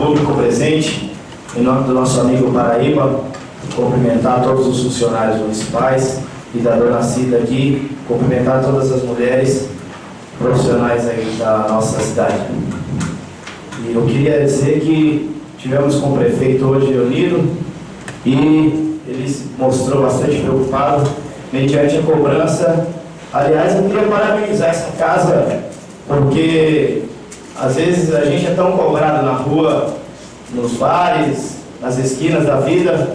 público presente, em nome do nosso amigo Paraíba, cumprimentar todos os funcionários municipais e da dona Cida aqui, cumprimentar todas as mulheres profissionais aí da nossa cidade. E eu queria dizer que tivemos com o prefeito hoje reunido e ele se mostrou bastante preocupado mediante a cobrança. Aliás, eu queria parabenizar essa casa, porque às vezes a gente é tão cobrado na rua, nos bares, nas esquinas da vida,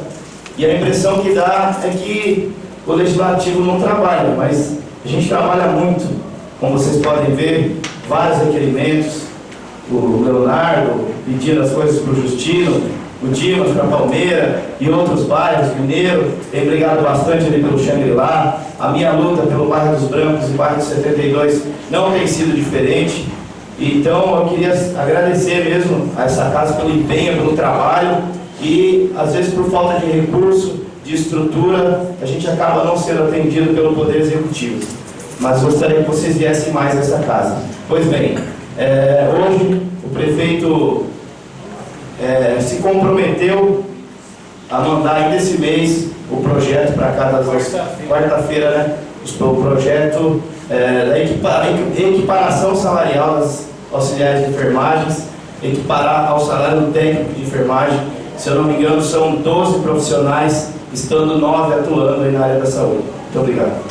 e a impressão que dá é que o legislativo não trabalha, mas a gente trabalha muito. Como vocês podem ver, vários requerimentos, o Leonardo pedindo as coisas para o Justino, o Dimas para a Palmeira e outros bairros, Mineiro, tem brigado bastante ali pelo Xangri-Lá. A minha luta pelo bairro dos Brancos e bairro dos 72 não tem sido diferente. Então eu queria agradecer mesmo a essa casa pelo empenho, pelo trabalho, e às vezes por falta de recurso, de estrutura, a gente acaba não sendo atendido pelo Poder Executivo. Mas gostaria que vocês viessem mais a essa casa. Pois bem, hoje o prefeito se comprometeu a mandar ainda esse mês o projeto para cada quarta-feira, né? O projeto da equiparação salarial das auxiliares de enfermagens, equiparar ao salário do técnico de enfermagem. Se eu não me engano, são 12 profissionais, estando 9 atuando aí na área da saúde. Muito obrigado.